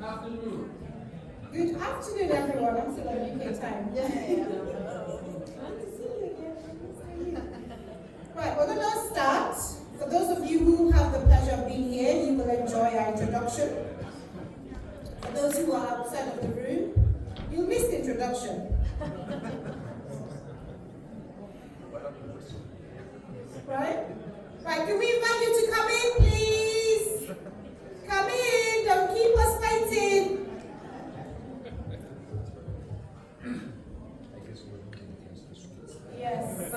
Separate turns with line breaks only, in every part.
Afternoon.
Good afternoon, everyone. I'm still on UK time. Right, we're going to start. For those of you who have the pleasure of being here, you will enjoy our introduction. For those who are outside of the room, you'll miss the introduction. Right? Right, can we invite you to come in, please? Come in, don't keep us waiting. Yes.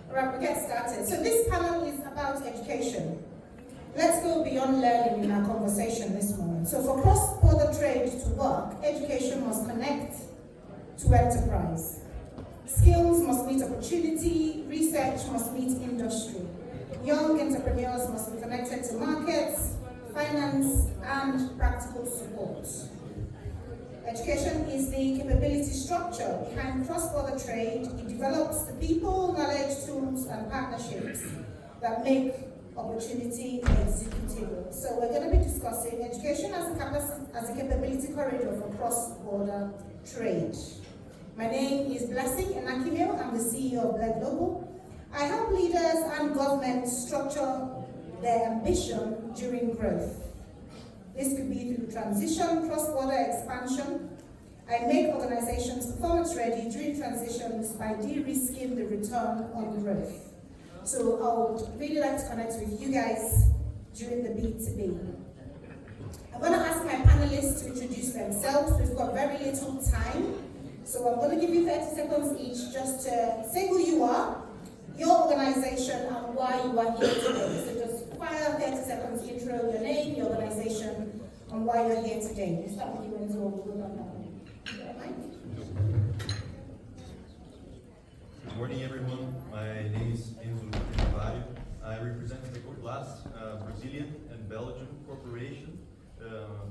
All right, we'll get started. So this panel is about education. Let's go beyond learning in our conversation this morning. So for cross-border trade to work, education must connect to enterprise. Skills must meet opportunity, research must meet industry. Young entrepreneurs must be connected to markets, finance, and practical support. Education is the capability structure behind cross-border trade. It develops the people, knowledge, tools, and partnerships that make opportunity executable. So we're going to be discussing education as a capability corridor for cross-border trade. My name is Enakimio. I'm the CEO of Black Global. I help leaders and governments structure their ambition during growth. This could be through transition, cross-border expansion. I make organizations performance ready during transitions by de-risking the return on growth. So I would really like to connect with you guys during the B2B. I'm going to ask my panelists to introduce themselves. We've got very little time. So I'm going to give you 30 seconds each just to say who you are, your organization, and why you are here today. So just fire 30 seconds intro, your name, your organization, and why you're here today. We'll start with you, Enzo. We'll go down that way.
Good morning, everyone. My name is Enzo Carvalho. I represent the Ecoplast, Brazilian and Belgian corporation,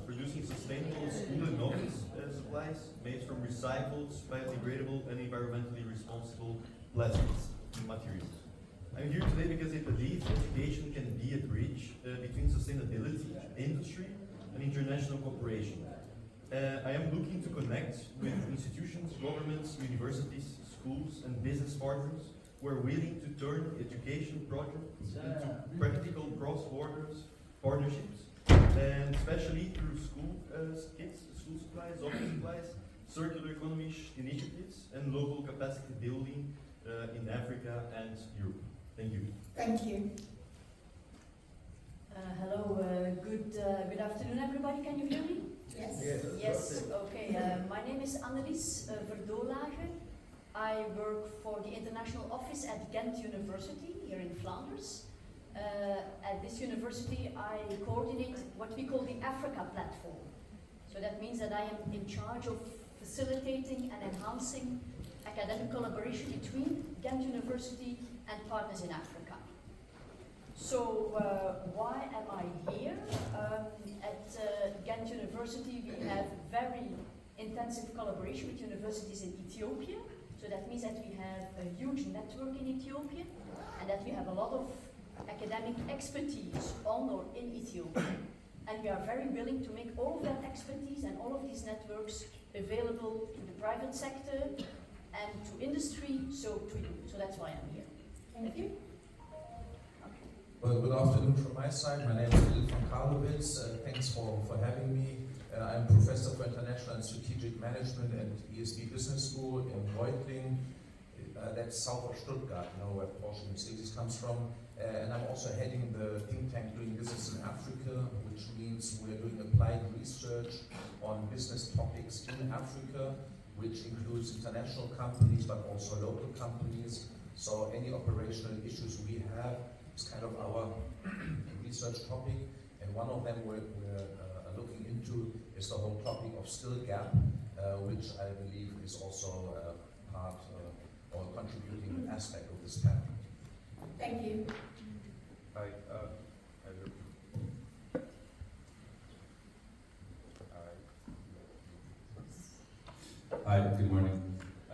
producing sustainable school and office supplies made from recycled, biodegradable, and environmentally responsible plastics materials. I'm here today because I believe education can be a bridge between sustainability, industry, and international cooperation. I am looking to connect with institutions, governments, universities, schools, and business partners who are willing to turn education projects into practical cross-border partnerships, and especially through school kits, school supplies, office supplies, circular economy initiatives, and local capacity building in Africa and Europe. Thank you.
Thank you.
Hello, good afternoon, everybody. Can you hear me?
Yes.
Yes. Okay. My name is Annelies, Verdoolaege. I work for the international office at Ghent University here in Flanders. At this university, I coordinate what we call the Africa platform. So that means that I am in charge of facilitating and enhancing academic collaboration between Ghent University and partners in Africa. So why am I here? At Ghent University we have very intensive collaboration with universities in Ethiopia. So that means that we have a huge network in Ethiopia and that we have a lot of academic expertise on or in Ethiopia. And we are very willing to make all of that expertise and all of these networks available to the private sector and to industry, so to you. So that's why I'm here. Thank you.
Well, good afternoon from my side. My name is Philipp from Carlowitz. Thanks for having me. I'm Professor for International and Strategic Management at ESB Business School in Reutling. That's south of Stuttgart, you know, where Portion Cities comes from. And I'm also heading the think tank doing business in Africa, which means we're doing applied research on business topics in Africa, which includes international companies, but also local companies. So any operational issues we have is kind of our research topic. And one of them we're looking into is the whole topic of skill gap, which I believe is also part or contributing aspect of this panel.
Thank you.
Hi. Hi, good morning.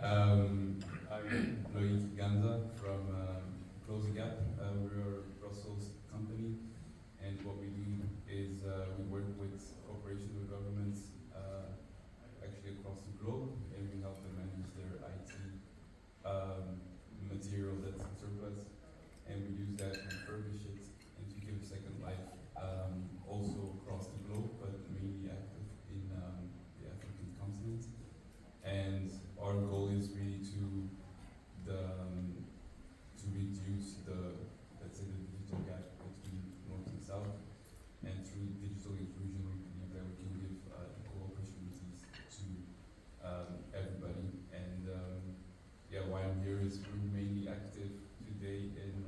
I'm Loïc from Close the Gap. We're a Brussels company, and what we do is we work with cooperation with governments through digital inclusion, we believe that we can give equal opportunities to everybody. And yeah, why I'm here is we're mainly active today in,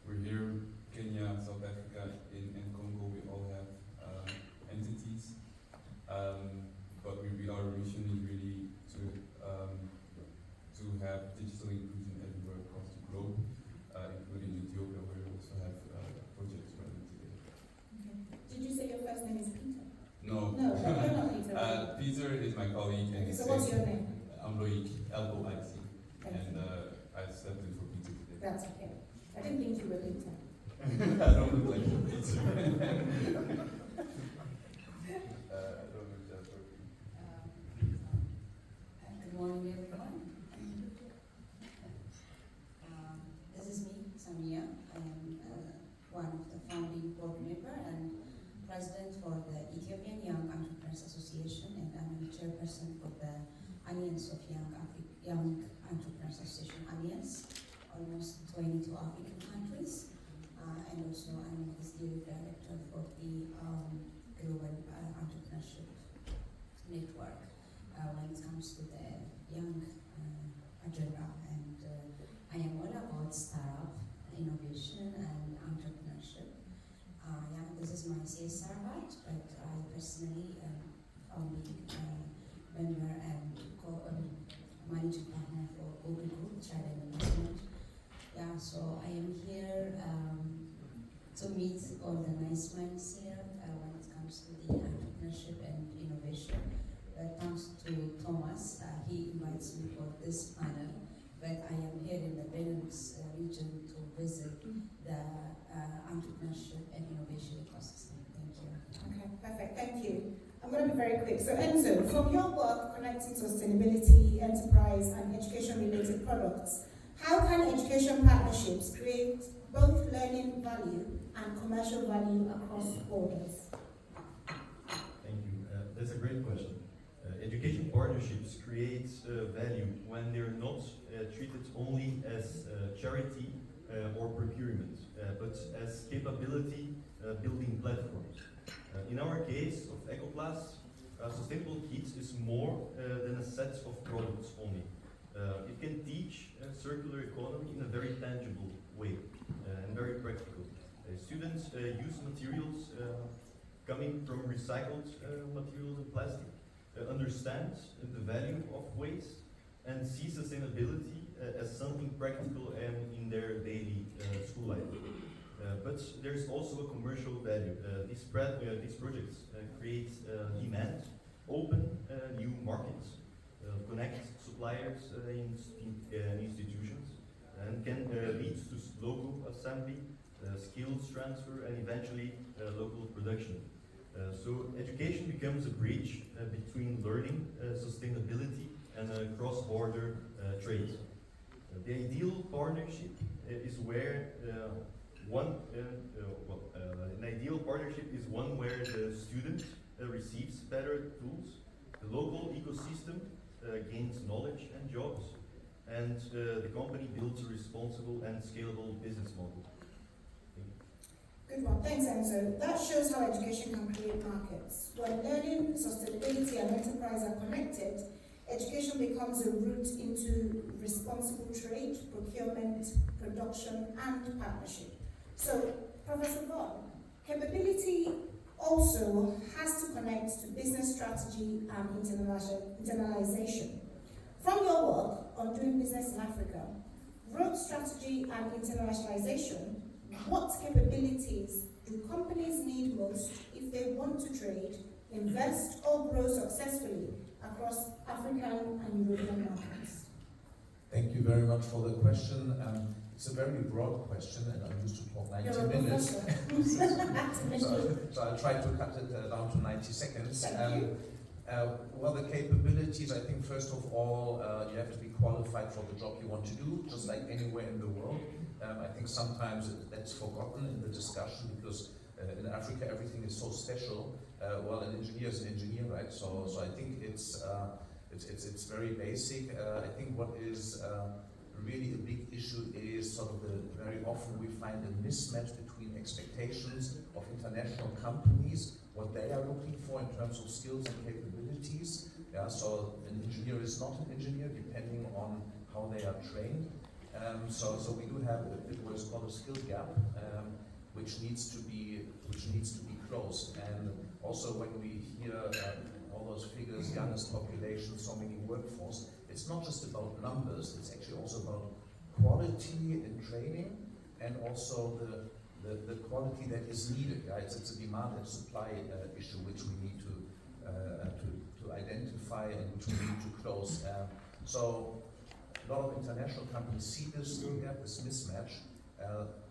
we're here, Kenya, South Africa, and Congo. We all have entities. But our mission is really to have digital inclusion everywhere across the globe, including Ethiopia, where we also have projects running today.
Okay. Did you say your first name is Peter?
No.
No, you're not Peter.
Peter is my colleague. And
Okay, so what's your name?
I'm Loïc, Loïc.
Thank
And
you.
I stepped in for Peter today.
That's okay. I didn't think you were Peter.
I don't look like Peter.
Good morning, everyone. This is me, Samiya. I am one of the founding board member and president for the Ethiopian Young Entrepreneurs Association, and I'm the chairperson for the Alliance of Young Entrepreneurs Association Alliance, almost 22 African countries, and also I'm the executive director for the Global Entrepreneurship Network. When it comes to the young agenda, and I am all about startup, innovation, and entrepreneurship. Yeah, this is my CSR part, but I personally am founding member and managing partner for Godu Group, Child Investment. Yeah, so I am here to meet all the nice minds here when it comes to the entrepreneurship and innovation. Thanks to Thomas, he invites me for this panel, but I am here in the Benelux region to visit the entrepreneurship and innovation ecosystem. Thank you.
Okay, perfect. Thank you. I'm going to be very quick. So Enzo, from your work connecting sustainability, enterprise, and education-related products, how can education partnerships create both learning value and commercial value across borders?
Thank you. That's a great question. Education partnerships create value when they're not treated only as charity or procurement, but as capability building platforms. In our case of Ecoplast, sustainable kits is more than a set of products only. It can teach circular economy in a very tangible way and very practical. Students use materials coming from recycled materials and plastic, understand the value of waste, and see sustainability as something practical and in their daily school life. But there's also a commercial value. These projects create demand, open new markets, connect suppliers in institutions, and can lead to local assembly, skills transfer, and eventually local production. So education becomes a bridge between learning, sustainability, and cross-border trade. The ideal partnership is where an ideal partnership is one where the student receives better tools, the local ecosystem gains knowledge and jobs, and the company builds a responsible and scalable business model.
Good one. Thanks, Enzo. That shows how education can create markets. When learning, sustainability, and enterprise are connected, education becomes a route into responsible trade, procurement, production, and partnership. So, Professor Vaughan, capability also has to connect to business strategy and internationalization. From your work on doing business in Africa, growth strategy and internationalization, what capabilities do companies need most if they want to trade, invest, or grow successfully across African and European markets?
Thank you very much for the question. It's a very broad question, and I'm used to talk 90 minutes. so I'll try to cut it down to 90 seconds. Well, the capabilities, I think first of all, you have to be qualified for the job you want to do, just like anywhere in the world. I think sometimes that's forgotten in the discussion because in Africa everything is so special. Well, an engineer is an engineer, right? So I think it's very basic. I think what is really a big issue is sort of very often we find a mismatch between expectations of international companies, what they are looking for in terms of skills and capabilities. Yeah, so an engineer is not an engineer depending on how they are trained. So we do have what is called a skill gap, which needs to be closed. And also when we hear all those figures, youngest population, so many workforce, it's not just about numbers, it's actually also about quality in training and also the quality that is needed. Right? It's a demand and supply issue which we need to identify and which we need to close. So a lot of international companies see this skill gap, this mismatch,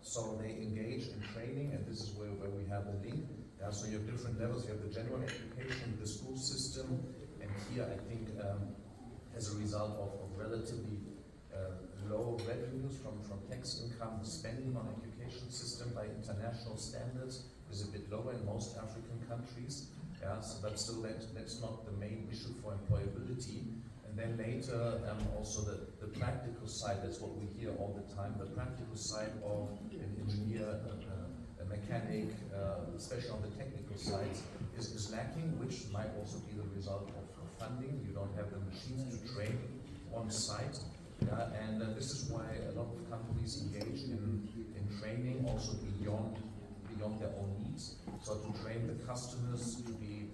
so they engage in training, and this is where we have the link. So you have different levels. You have the general education, the school system, and here I think as a result of relatively low revenues from tax income, the spending on education system by international standards is a bit lower in most African countries. But still that's not the main issue for employability. And then later, also the practical side, that's what we hear all the time, the practical side of an engineer, a mechanic, especially on the technical side, is lacking, which might also be the result of funding. You don't have the machines to train on site. And this is why a lot of companies engage in training also beyond their own needs. So to train the customers to be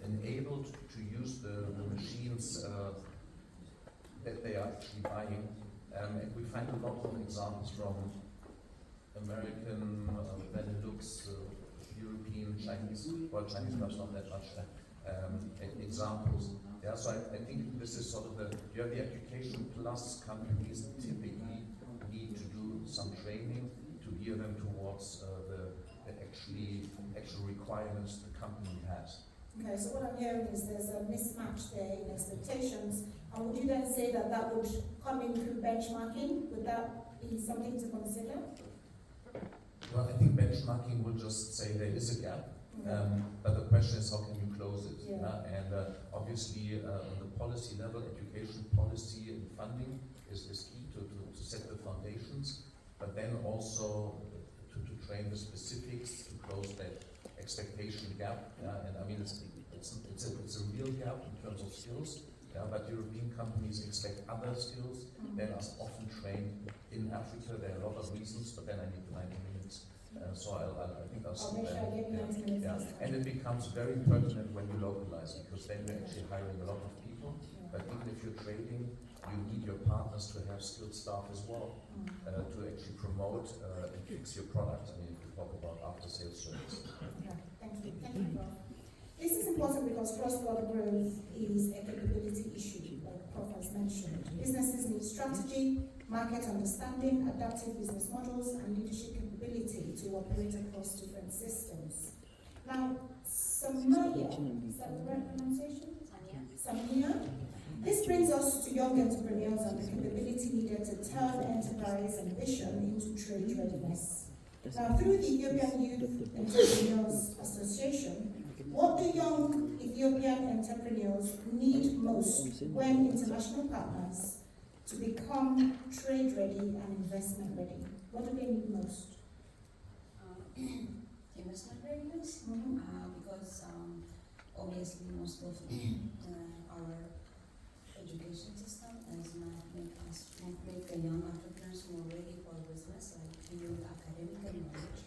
enabled to use the machines that they are actually buying. And we find a lot of examples from American, Benelux, European, Chinese, well, Chinese perhaps not that much, examples. So I think this is sort of you have the education plus companies typically need to do some training to gear them towards the actual requirements the company has.
Okay, so what I'm hearing is there's a mismatch there in expectations. And would you then say that would come in through benchmarking? Would that be something to consider?
Well, I think benchmarking will just say there is a gap, but the question is how can you close it? And obviously on the policy level, education policy and funding is key to set the foundations, but then also to train the specifics to close that expectation gap. And I mean it's a real gap in terms of skills. But European companies expect other skills than are often trained in Africa. There are a lot of reasons, but then I need 90 minutes. So I think I'll
make sure I get 90 minutes.
And it becomes very pertinent when you localize, because then you're actually hiring a lot of people. But even if you're trading, you need your partners to have skilled staff as well to actually promote and fix your product. I mean, if you talk about after-sales service.
Thank you. Thank you, Prof. This is important because cross-border growth is a capability issue, like Prof has mentioned. Businesses need strategy, market understanding, adaptive business models, and leadership capability to operate across different systems. Now, Samiya, is that the right pronunciation? Samiya. This brings us to young entrepreneurs and the capability needed to turn enterprise ambition into trade readiness. Now, through the Ethiopian Youth Entrepreneurs Association, what do young Ethiopian entrepreneurs need most when international partners to become trade ready and investment ready? What do they need most?
Investment readiness, because obviously most of our education system does not make the young entrepreneurs more ready for business, like beyond academic knowledge.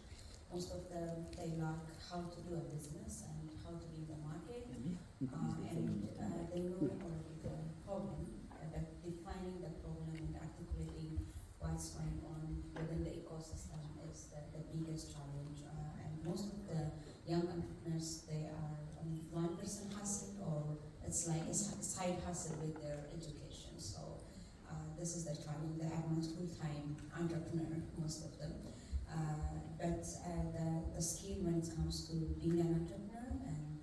Most of them, they lack how to do a business and how to be in the market, and they know already the problem, but defining the problem and articulating what's going on within the ecosystem is the biggest challenge. And most of the young entrepreneurs, they are one-person hustle, or it's like a side hustle with their education. So this is the challenge. They are not full-time entrepreneur, most of them. But the skill when it comes to being an entrepreneur and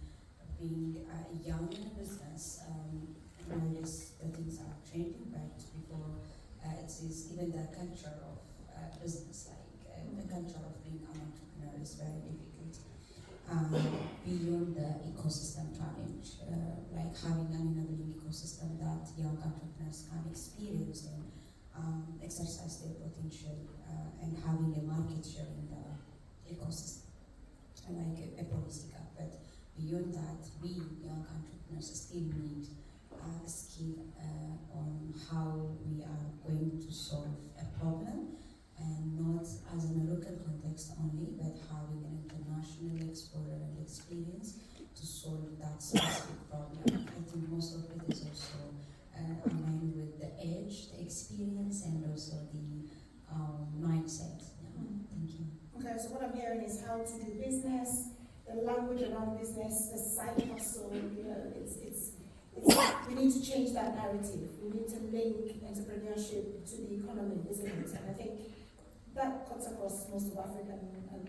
being young in a business, nowadays the things are changing, but before it is even the culture of business, like the culture of being an entrepreneur is very difficult. Beyond the ecosystem challenge, like having an enabling ecosystem that young entrepreneurs can experience and exercise their potential and having a market share in the ecosystem, like a policy gap. But beyond that, we young entrepreneurs still need a skill on how we are going to solve a problem, and not as in a local context only, but having an international exposure and experience to solve that specific problem. I think most of it is also aligned with the age, the experience, and also the mindset. Yeah. Thank you.
Okay, so what I'm hearing is how to do business, the language around business, the side hustle. You know, we need to change that narrative. We need to link entrepreneurship to the economy, isn't it? And I think that cuts across most of African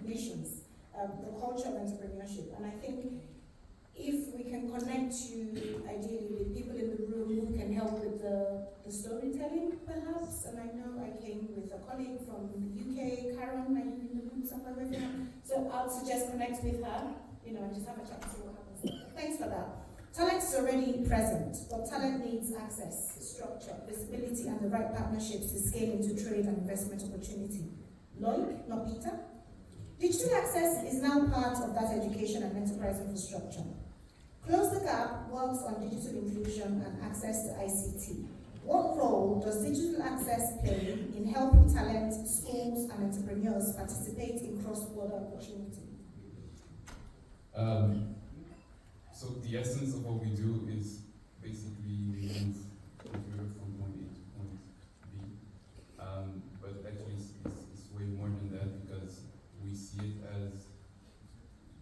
nations, the culture of entrepreneurship. And I think if we can connect you ideally with people in the room who can help with the storytelling, perhaps. And I know I came with a colleague from the UK, Karen, are you in the room somewhere with her? So I'll suggest connect with her, and just have a chat and see what happens. Thanks for that. Talent is already present, but talent needs access, structure, visibility, and the right partnerships to scale into trade and investment opportunity. Loïc, not Vitta. Digital access is now part of that education and enterprise infrastructure. Close the Gap works on digital inclusion and access to ICT. What role does digital access play in helping talent, schools, and entrepreneurs participate in cross-border opportunity?
So the essence of what we do is basically move computer from point A to point B. But actually it's way more than that, because we see it as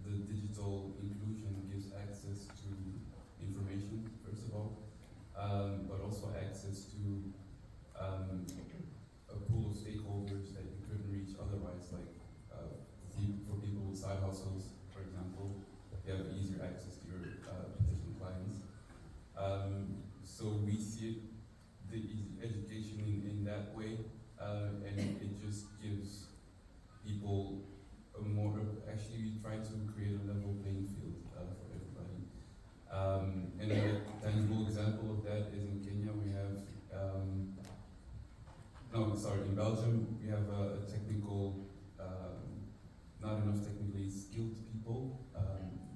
the digital inclusion gives access to information, first of all, but also access to a pool of stakeholders that you couldn't reach otherwise, like for people with side hustles, for example, you have easier access to your potential clients. So we see the education in that way, and it just gives people a more, actually we try to create a level playing field for everybody. And a tangible example of that is in Kenya we have, in Belgium we have a technical, not enough technically skilled people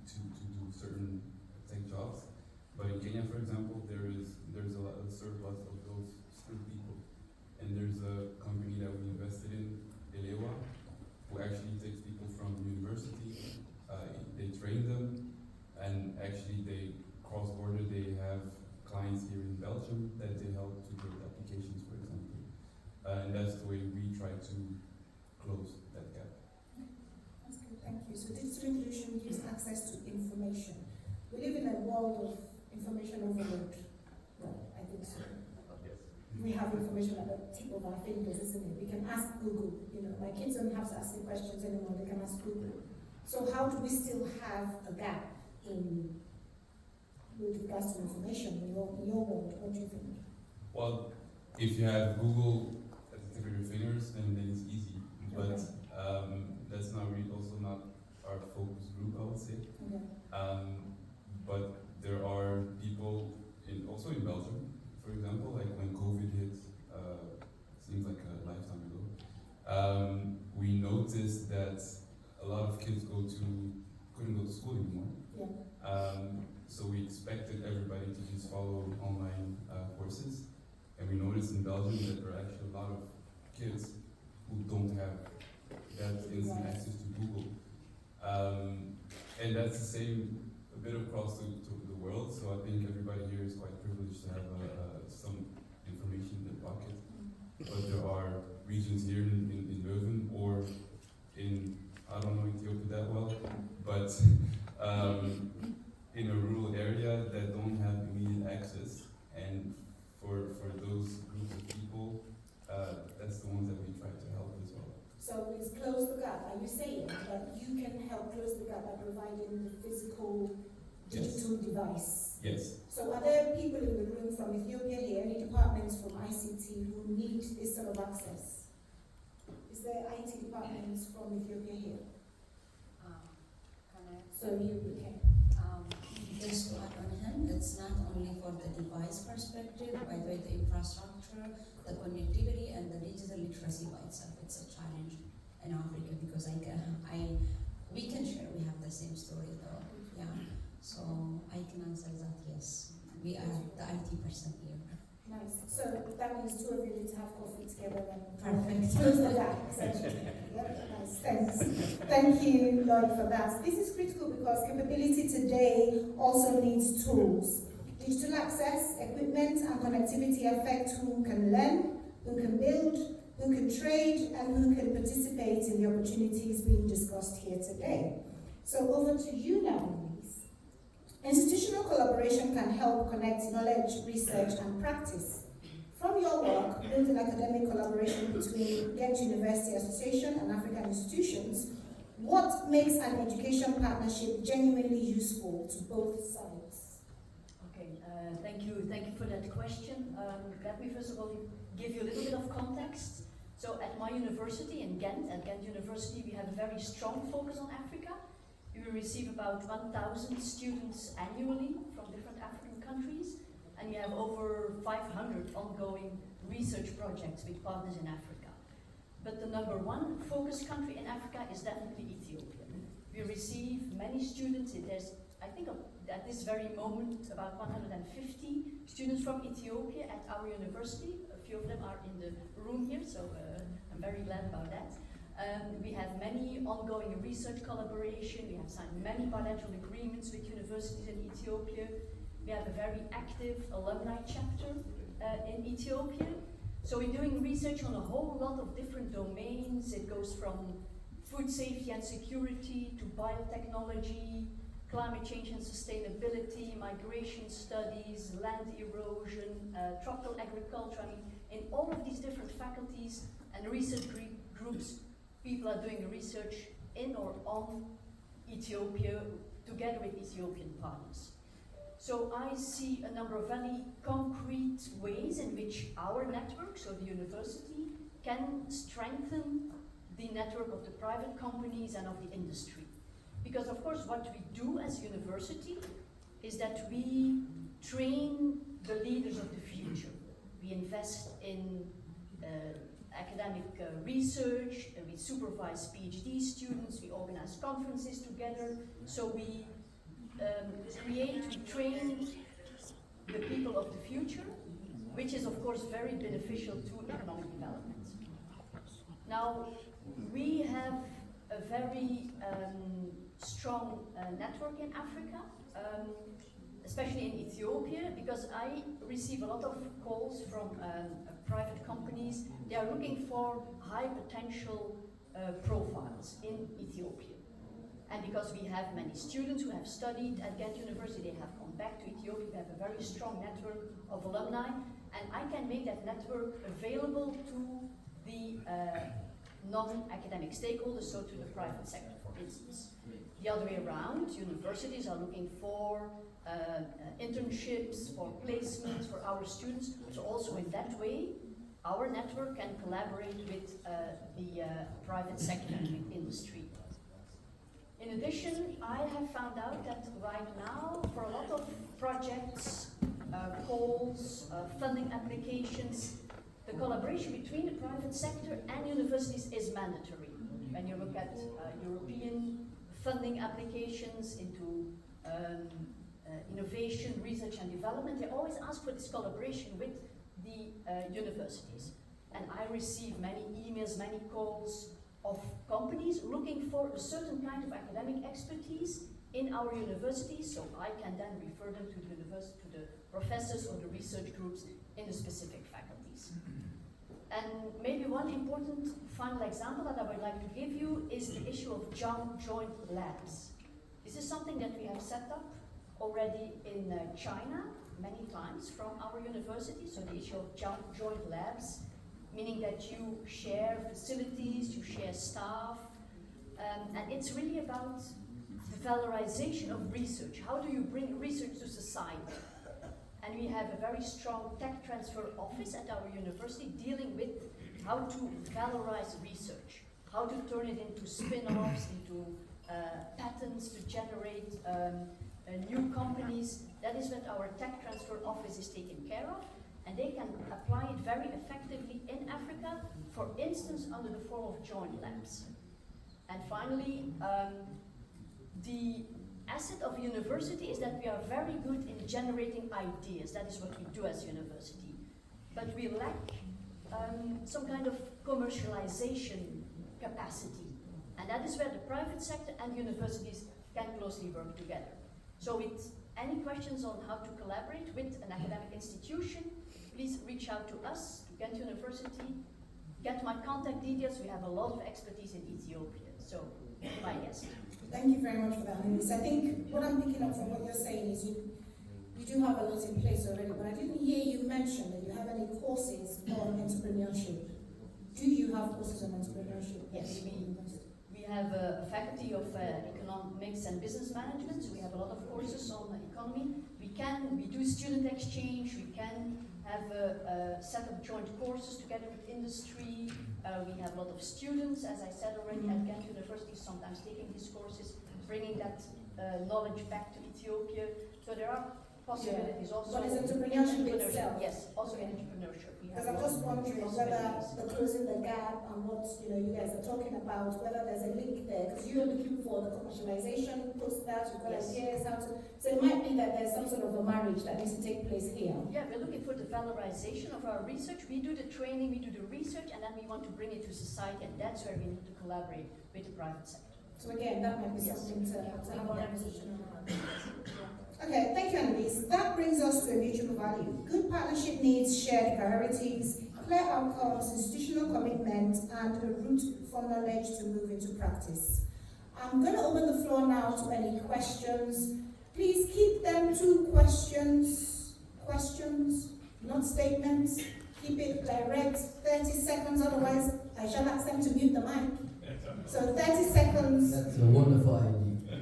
to do certain tech jobs. But in Kenya, for example, there's a surplus of those skilled people. And there's a company that we invested in, EYEA, who actually takes people from university, they train them, and actually they cross-border, they have clients here in Belgium that they help to build applications, for example. And that's the way we try to close that gap.
That's good, thank you. So digital inclusion gives access to information. We live in a world of information overload. Well, I think so. We have information at the tip of our fingers, isn't it? We can ask Google. My kids don't have to ask me questions anymore, they can ask Google. So how do we still have a gap with regards to information in your world? What do you think?
Well, if you have Google at the tip of your fingers, then it's easy. But that's not really also not our focus group, I would say.
Okay.
But there are people also in Belgium, for example, like when COVID hit, seems like a lifetime ago, we noticed that a lot of kids couldn't go to school anymore.
Yeah.
So we expected everybody to just follow online courses. And we noticed in Belgium that there are actually a lot of kids who don't have that instant access to Google. And that's the same a bit across the world, so I think everybody here is quite privileged to have some information in their pocket. But there are regions here in Leuven or in, I don't know Ethiopia that well, but in a rural area that don't have immediate access. And for those groups of people, that's the ones that we try to help as well.
So it's close the gap. Are you saying that you can help close the gap by providing the physical digital device?
Yes.
So are there people in the room from Ethiopia here, any departments from ICT who need this sort of access? Is there IT departments from Ethiopia here? So you can.
Just to add on him, it's not only for the device perspective, by the way, the infrastructure infrastructure, the connectivity, and the digital literacy by itself. It's a challenge in Africa because we can share, we have the same story though. Yeah. So I can answer that, yes. We are the IT person here.
Nice. So that means two of you need to have coffee together then.
Perfect.
Close the gap, essentially. Yep, nice. Thanks. Thank you, Loïc, for that. This is critical because capability today also needs tools. Digital access, equipment, and connectivity affect who can learn, who can build, who can trade, and who can participate in the opportunities being discussed here today. So over to you now, Annelies. Institutional collaboration can help connect knowledge, research, and practice. From your work, building academic collaboration between Ghent University Association and African institutions, what makes an education partnership genuinely useful to both sides?
Okay, thank you for that question. Let me first of all give you a little bit of context. So at my university in Ghent, at Ghent University, we have a very strong focus on Africa. We receive about 1,000 students annually from different African countries, and we have over 500 ongoing research projects with partners in Africa. But the number one focus country in Africa is definitely Ethiopia. We receive many students. There's, I think, at this very moment, about 150 students from Ethiopia at our university. A few of them are in the room here, so I'm very glad about that. We have many ongoing research collaboration. We have signed many bilateral agreements with universities in Ethiopia. We have a very active alumni chapter in Ethiopia. So we're doing research on a whole lot of different domains. It goes from food safety and security to biotechnology, climate change and sustainability, migration studies, land erosion, tropical agriculture. I mean, in all of these different faculties and research groups, people are doing research in or on Ethiopia together with Ethiopian partners. So I see a number of very concrete ways in which our network, so the university, can strengthen the network of the private companies and of the industry. Because of course what we do as a university is that we train the leaders of the future. We invest in academic research, we supervise PhD students, we organize conferences together, so we train the people of the future, which is of course very beneficial to economic development. Now, we have a very strong network in Africa, especially in Ethiopia, because I receive a lot of calls from private companies. They are looking for high potential profiles in Ethiopia. And because we have many students who have studied at Ghent University, they have come back to Ethiopia. We have a very strong network of alumni, and I can make that network available to the non-academic stakeholders, so to the private sector, for instance. The other way around, universities are looking for internships, for placements for our students. So also in that way, our network can collaborate with the private sector and with industry. In addition, I have found out that right now, for a lot of projects, calls, funding applications, the collaboration between the private sector and universities is mandatory. When you look at European funding applications into innovation, research and development, they always ask for this collaboration with the universities. And I receive many emails, many calls of companies looking for a certain kind of academic expertise in our universities, so I can then refer them to the university, to the professors or the research groups in the specific faculties. And maybe one important final example that I would like to give you is the issue of joint labs. This is something that we have set up already in China many times from our university, so the issue of joint labs, meaning that you share facilities, you share staff, and it's really about the valorization of research. How do you bring research to society? And we have a very strong tech transfer office at our university dealing with how to valorize research, how to turn it into spin-offs, into patents, to generate new companies. That is what our tech transfer office is taking care of. and they can apply it very effectively in Africa, for instance, under the form of joint labs. And finally, the asset of a university is that we are very good in generating ideas. That is what we do as a university. But we lack some kind of commercialization capacity. And that is where the private sector and universities can closely work together. So with any questions on how to collaborate with an academic institution, please reach out to us, to Ghent University. Get my contact details. We have a lot of expertise in Ethiopia. So, my guest.
Thank you very much for that, Annelies. I think what I'm picking up from what you're saying is you do have a lot in place already, but I didn't hear you mention that you have any courses on entrepreneurship. Do you have courses on entrepreneurship?
Yes, we have a faculty of economics and business management, so we have a lot of courses on economy. We do student exchange, we can have a set of joint courses together with industry. We have a lot of students, as I said already, at Ghent University, sometimes taking these courses, bringing that knowledge back to Ethiopia. So there are possibilities also.
But is entrepreneurship itself?
Yes, also in entrepreneurship.
Because I'm just wondering whether the closing the gap and what you guys are talking about, whether there's a link there, because you're looking for the commercialization posters, you've got ideas, how to. So it might be that there's some sort of a marriage that needs to take place here.
Yeah, we're looking for the valorization of our research. We do the training, we do the research, and then we want to bring it to society, and that's where we need to collaborate with the private sector.
So again, that might be something to have a conversation around. Okay, thank you, Annelies. That brings us to a mutual value. Good partnership needs shared priorities, clear outcomes, institutional commitment, and a route for knowledge to move into practice. I'm going to open the floor now to any questions. Please keep them to questions, not statements. Keep it direct, 30 seconds, otherwise I shall ask them to mute the mic. So 30 seconds.
That's a wonderful idea.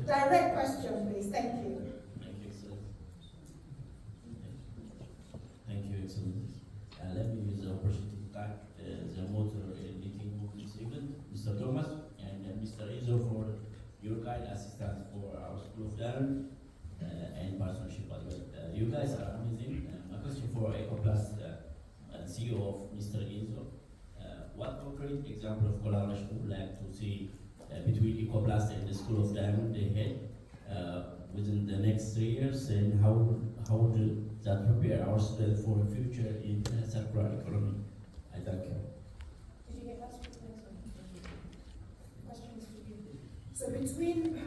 Direct question, please. Thank you.
Thank you, sir. Thank you, Excellencies. Let me use the opportunity to thank the motor meeting of this event, Mr. Thomas and Mr. Enzo for your guide assistance for our School of Learning and partnership as well. You guys are amazing. My question for Ecoplast CEO of Mr. Enzo. What concrete example of collaboration would you like to see between Ecoplast and the School of Diamond ahead within the next 3 years, and how would that prepare our students for a future in circular economy? I thank you.
Did you get that? Questions for you. So between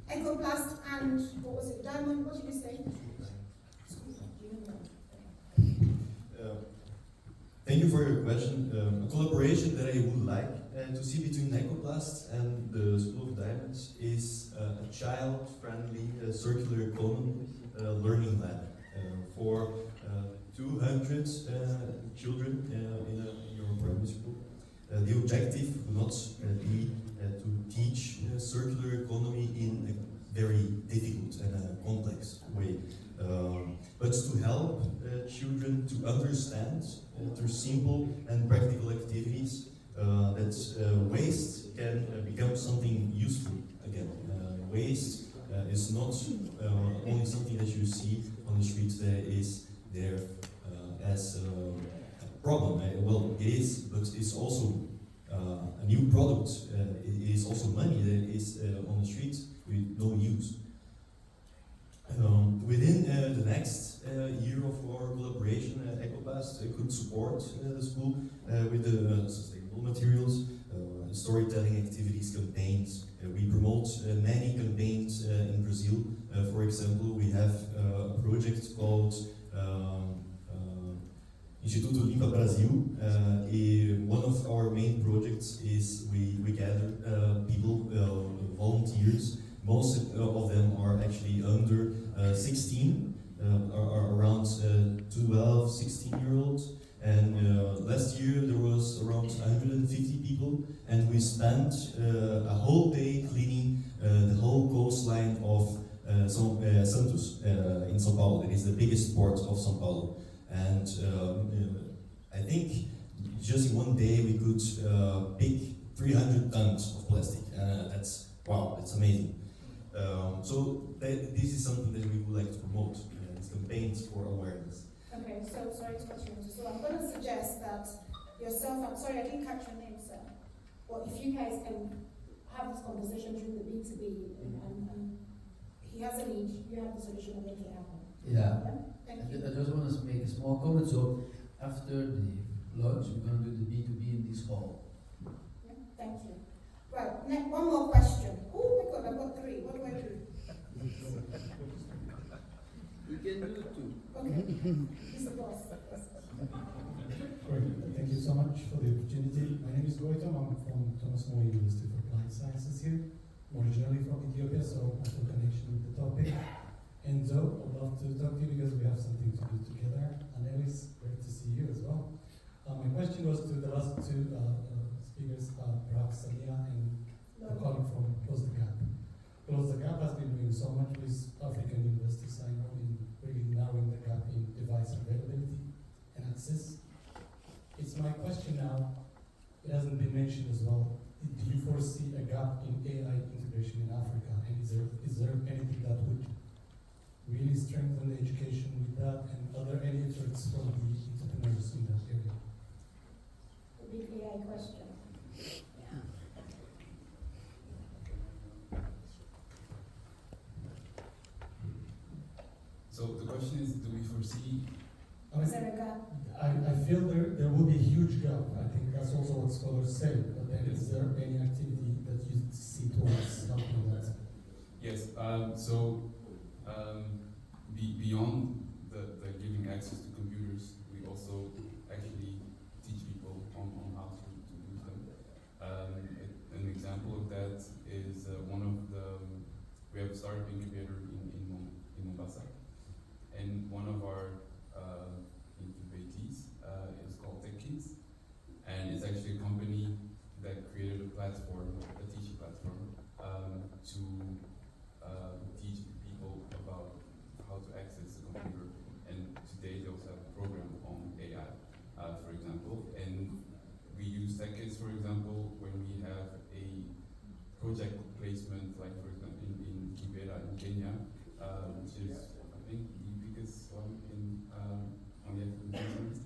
Ecoplast and what was it, Diamond? What did you say?
Thank you for your question. A collaboration that I would like to see between Ecoplast and the School of Diamonds is a child-friendly circular economy learning lab for 200 children in your primary school. The objective would not be to teach circular economy in a very difficult and complex way, but to help children to understand through simple and practical activities that waste can become something useful again. Waste is not only something that you see on the street that is there as a problem. Well, it is, but it's also a new product. It is also money that is on the street with no use. Within the next year of our collaboration, Ecoplast could support the school with the sustainable materials, storytelling activities, campaigns. We promote many campaigns in Brazil. For example, we have a project called Instituto Limpa Brasil. One of our main projects is we gather people, volunteers. Most of them are actually under 16, are around 12, 16-year-olds. And last year there was around 150 people, and we spent a whole day cleaning the whole coastline of Santos in São Paulo. It is the biggest port of São Paulo. And I think just in one day we could pick 300 tons of plastic. That's wow, that's amazing. So this is something that we would like to promote, these campaigns for awareness.
Okay, so sorry to cut you into. So I'm going to suggest that yourself, I'm sorry, I didn't catch your name, sir. Well, if you guys can have this conversation through the B2B, and he has a need, you have the solution to make it happen.
Yeah.
Thank you.
I just want to make a small comment. So after the lunch, we're going to do the B2B in this hall.
Yeah, thank you. Right, next, one more question. Oh my God, I've got three. What do I do?
We can do two.
Okay, he's the boss.
Great, thank you so much for the opportunity. My name is Godu. I'm from Thomas More University of Applied Sciences here, originally from Ethiopia, so I have a connection with the topic. Enzo, I'd love to talk to you because we have something to do together. Annelies, great to see you as well. My question was to the last two speakers, perhaps Samiya and a colleague from Close the Gap. Close the Gap has been doing so much with African universities, I know, in really narrowing the gap in device availability and access. It's my question now, it hasn't been mentioned as well. Do you foresee a gap in AI integration in Africa? And is there anything that would really strengthen the education with that? And are there any efforts from the entrepreneurs in that area?
The big AI question.
So the question is, do we foresee?
Is there a gap?
I feel there will be a huge gap. I think that's also what scholars say. But then is there any activity that you see towards helping that?
Yes. Beyond the giving access to computers, we also actually teach people on how to use them. An example of that is we have started an incubator in Mombasa, and one of our incubatees is called Tech Kids, and it's actually a company that created a platform, a teaching platform, to teach people about how to access the computer. And today they also have a program on AI, for example. And we use Tech Kids, for example, when we have a project placement, like for example in Kibera in Kenya, which is I think the biggest one on the African continent.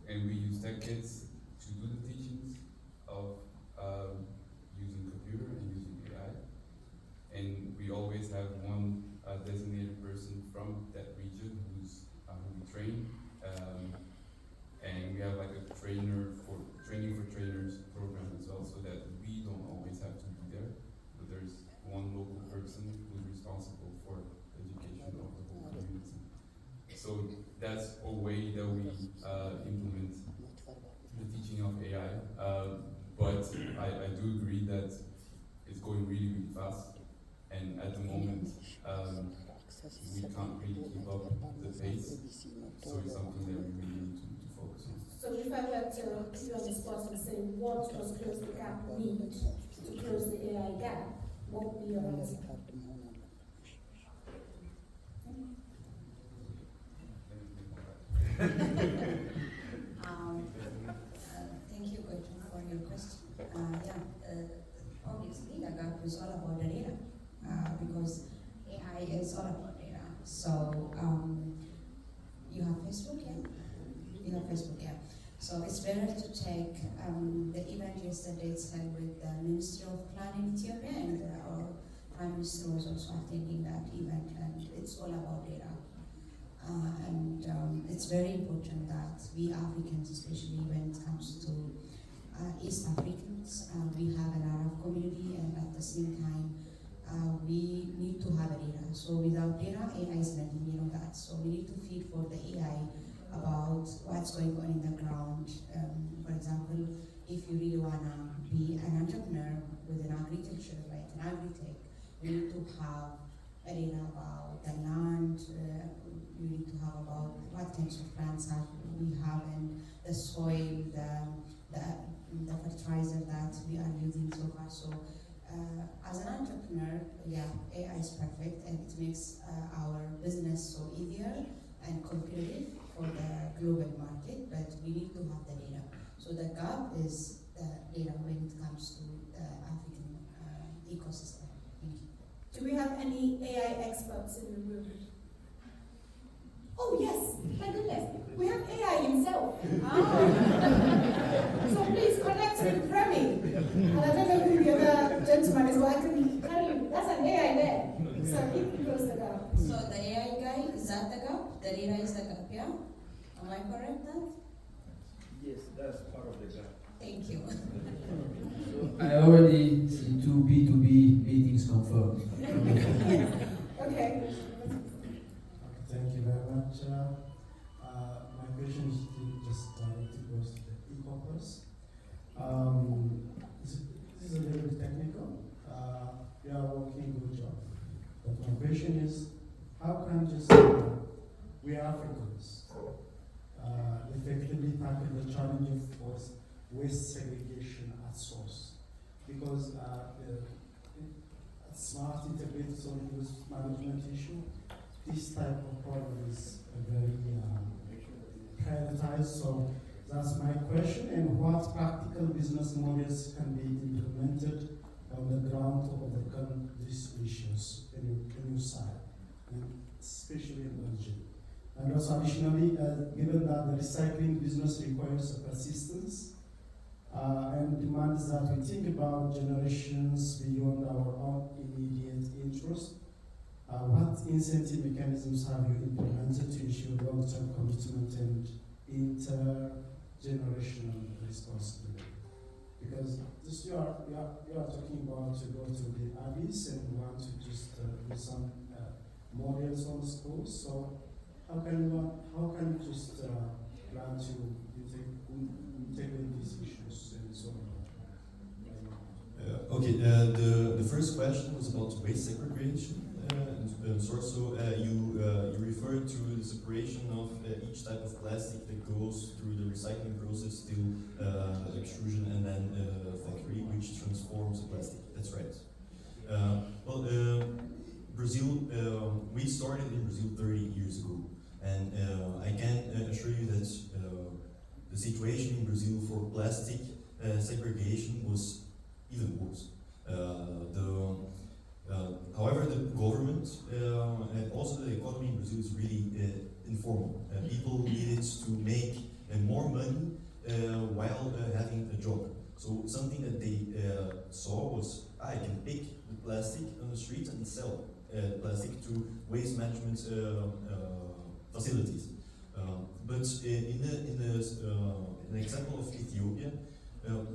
And we use Tech Kids to do the teachings of using computer and using AI. And we always have one designated person from that region who's who we train. And we have like a training for trainers program as well, so that we don't always have to be there, but there's one local person who's responsible for the education of the whole community. So that's a way that we implement the teaching of AI. But I do agree that it's going really, really fast, and at the moment we can't really keep up the pace. So it's something that we really need to focus on.
So if I were to put you on the spot and say, what does Close the Gap need to close the AI gap, what would be your answer?
Thank you, Godu, for your question. Obviously, the gap is all about the data, because AI is all about data. So, you have Facebook, yeah? You have Facebook, yeah. So it's better to take the event yesterday. It's held with the Ministry of Planning in Ethiopia, and our Prime Minister was also attending that event, and it's all about data. It's very important that we Africans, especially when it comes to East Africans, we have an Arab community, and at the same time, we need to have a data. So without data, AI is nothing, you know that. So we need to feed for the AI about what's going on in the ground. For example, if you really want to be an entrepreneur with an agriculture, like an agri-tech, you need to have a data about the land, you need to have about what kinds of plants we have, and the soil, the fertilizer that we are using so far. So as an entrepreneur, yeah, AI is perfect, and it makes our business so easier and competitive for the global market, but we need to have the data. So the gap is the data when it comes to the African ecosystem. Thank you.
Do we have any AI experts in the room? Oh, to manage, but I can carry, that's an AI there. So he can close the gap.
So the AI guy, is that the gap? The data is the gap, yeah? Am I correct then?
Yes, that's part of the gap.
Thank you.
I already see 2 B2B meetings confirmed.
Okay.
Thank you very much. My question is just directly goes to the Ecoplast. This is a little bit technical. We are working good job. But my question is, how can just we Africans effectively tackle the challenge of waste segregation at source? Because smart integrated solid waste management issue, this type of problem is very prioritized. So that's my question. And what practical business models can be implemented on the ground to overcome these issues in your side, and especially in Belgium? And also additionally, given that the recycling business requires persistence and demands that we think about generations beyond our own immediate interest, what incentive mechanisms have you implemented to ensure long-term commitment and intergenerational responsibility? Because this you are talking about to go to the abyss and want to just do some models on schools. So how can you just plan to integrate these issues and so on?
Okay, the first question was about waste segregation. Source. So you referred to the separation of each type of plastic that goes through the recycling process to extrusion and then factory, which transforms the plastic. That's right. Brazil, we started in Brazil 30 years ago, and I can assure you that the situation in Brazil for plastic segregation was even worse. However, the government and also the economy in Brazil is really informal. People needed to make more money while having a job. So something that they saw was, I can pick the plastic on the street and sell plastic to waste management facilities. But in an example of Ethiopia,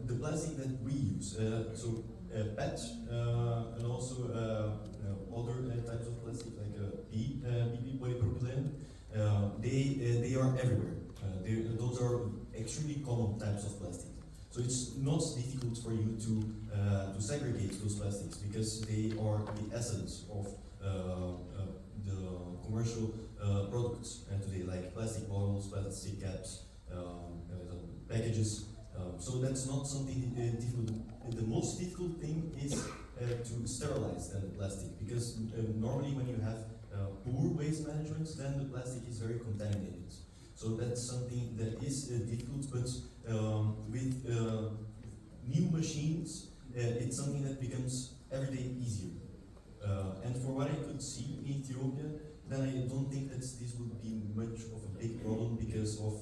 the plastic that we use, PET and also other types of plastic like PP polypropylene, they are everywhere. Those are extremely common types of plastic. So it's not difficult for you to segregate those plastics because they are the essence of the commercial products today, like plastic bottles, plastic caps, packages. So that's not something difficult. The most difficult thing is to sterilize the plastic, because normally when you have poor waste management, then the plastic is very contaminated. So that's something that is difficult, but with new machines, it's something that becomes every day easier. And for what I could see in Ethiopia, then I don't think that this would be much of a big problem because of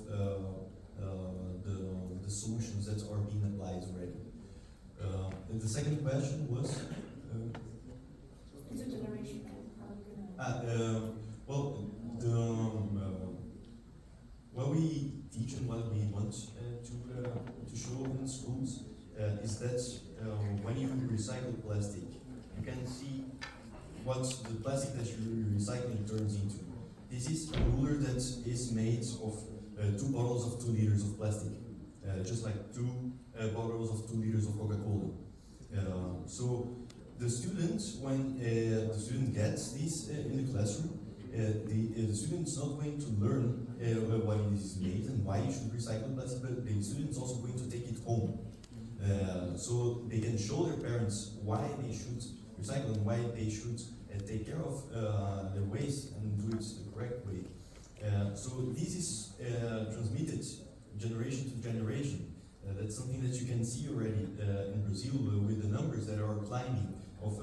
the solutions that are being applied already. And the second question was?
Intergeneration.
What we teach and what we want to show in schools is that when you recycle plastic, you can see what the plastic that you're recycling turns into. This is a ruler that is made of 2 bottles of 2 liters of plastic, just like 2 bottles of 2 liters of Coca-Cola. So the student, when the student gets this in the classroom, the student is not going to learn what it is made and why you should recycle plastic, but the student is also going to take it home. So they can show their parents why they should recycle and why they should take care of their waste and do it the correct way. So this is transmitted generation to generation. That's something that you can see already in Brazil with the numbers that are climbing of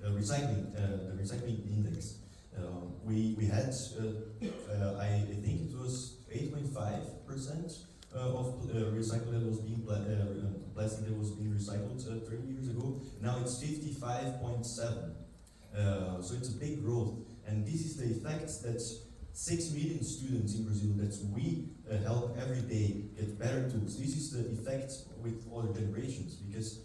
recycling, the recycling index. We had, I think it was 8.5% of recycled that was being plastic that was being recycled 30 years ago. Now it's 55.7. So it's a big growth. And this is the effect that 6 million students in Brazil that we help every day get better tools. This is the effect with other generations, because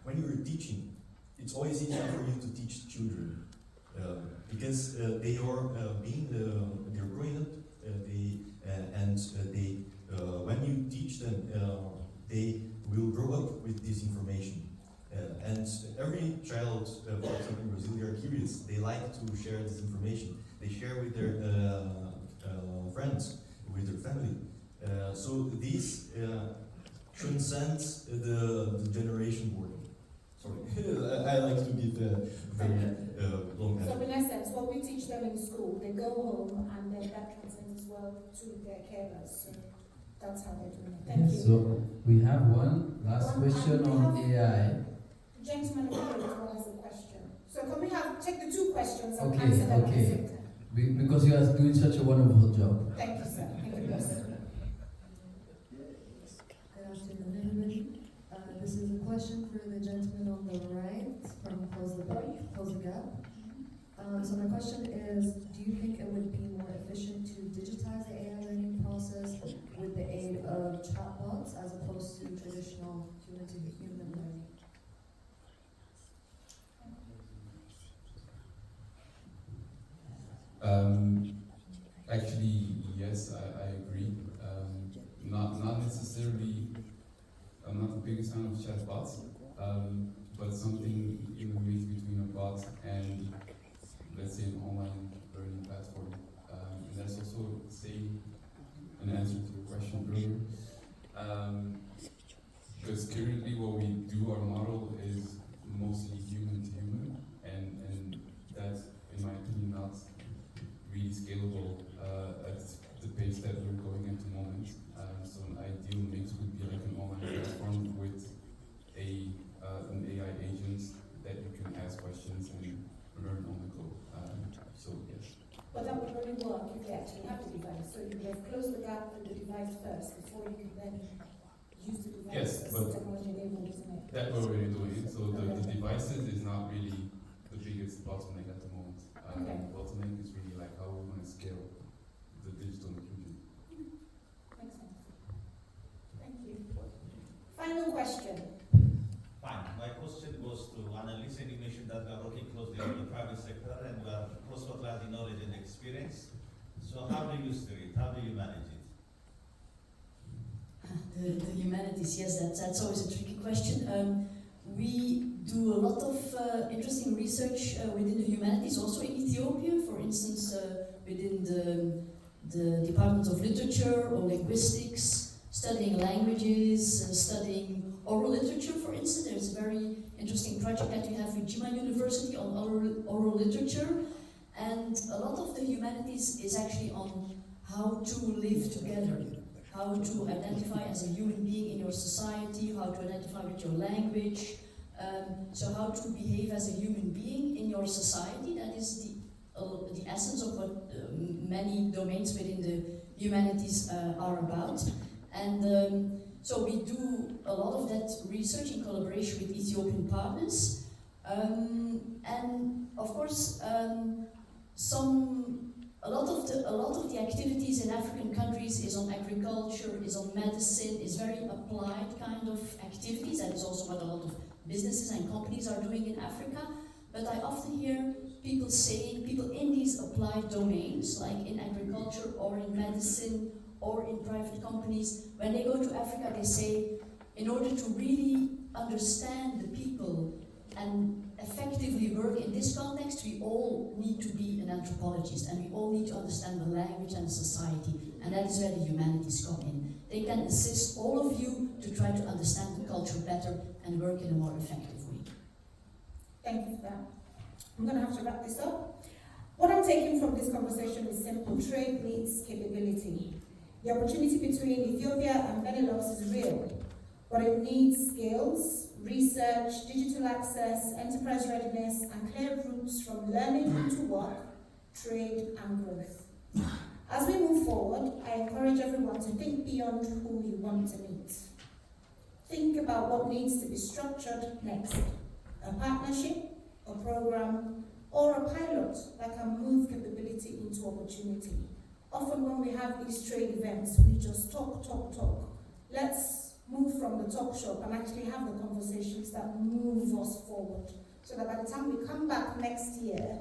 when you're teaching, it's always easier for you to teach children because they are they're growing up. When you teach them, they will grow up with this information. And every child, for example, in Brazil, they are curious. They like to share this information. They share with their friends, with their family. So this transcends the generation board. Sorry, I like to give very long
So in essence, what we teach them in school, they go home and then that transcends as well to their carers. So that's how they're doing it. Thank you.
So we have one last question on AI.
The gentleman over here as well has a question. So can we take the 2 questions and
Okay,
answer them at the
okay.
same time?
Because you are doing such a wonderful job.
Thank you, sir. Thank you, sir.
Good afternoon, everybody. This is a question for the gentleman on the right from Close the Gap. So my question is, do you think it would be more efficient to digitize the AI learning process with the aid of chatbots as opposed to traditional human-to-human learning?
Actually, yes, I agree. Not necessarily, I'm not the biggest fan of chatbots, but something in the mix between a bot and, let's say, an online learning platform. And that's also saying an answer to the question earlier. Because currently what we do, our model is mostly human to human, and that's, in my opinion, not really scalable at the pace that we're going at the moment. So an ideal mix would be like an online platform with an AI agent that you can ask questions and learn on the go. So yes.
But that would only work if you actually have the device. So you have closed the gap with the device first before you can then use the device.
Yes,
as
but
technology enabled, isn't it?
that we're already doing it. So the devices is not really the biggest bottleneck at the moment.
Okay.
The bottleneck is really like how we're going to scale the digital inclusion.
Makes sense. Thank you. Final question.
Fine. My question goes to Annelies. You mentioned that we are working closely with the private sector and we are cross-fertilizing knowledge and experience. So how do you steer it? How do you manage it?
The humanities, yes, that's always a tricky question. We do a lot of interesting research within the humanities, also in Ethiopia, for instance, within the Department of Literature or Linguistics, studying languages, studying oral literature, for instance. There's a very interesting project that we have with Jima University on oral literature, and a lot of the humanities is actually on how to live together, how to identify as a human being in your society, how to identify with your language, so how to behave as a human being in your society. That is the essence of what many domains within the humanities are about. And so we do a lot of that research in collaboration with Ethiopian partners. And of course, a lot of the activities in African countries is on agriculture, is on medicine, is very applied kind of activities. That is also what a lot of businesses and companies are doing in Africa. But I often hear people in these applied domains, like in agriculture or in medicine or in private companies, when they go to Africa, they say, in order to really understand the people and effectively work in this context, we all need to be an anthropologist and we all need to understand the language and the society, and that is where the humanities come in. They can assist all of you to try to understand the culture better and work in a more effective way.
Thank you for that. I'm going to have to wrap this up. What I'm taking from this conversation is simple. Trade needs capability. The opportunity between Ethiopia and Benelux is real, but it needs skills, research, digital access, enterprise readiness, and clear routes from learning to work, trade, and growth. As we move forward, I encourage everyone to think beyond who you want to meet. think about what needs to be structured next. A partnership, a program, or a pilot that can move capability into opportunity. Often when we have these trade events, we just talk. Let's move from the talk shop and actually have the conversations that move us forward, so that by the time we come back next year,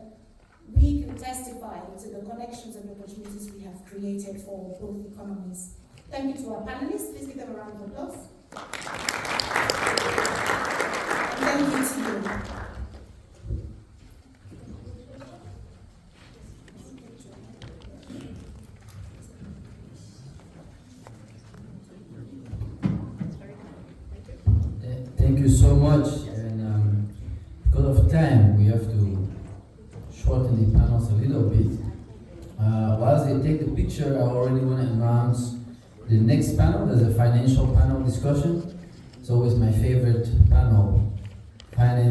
we can testify to the connections and opportunities we have created for both economies. Thank you to our panelists. Please give them a round of applause. And thank you to you.
Thank you so much, and because of time, we have to shorten the panels a little bit. Whilst they take the picture, I already want to announce the next panel. There's a financial panel discussion. It's always my favorite panel, finance.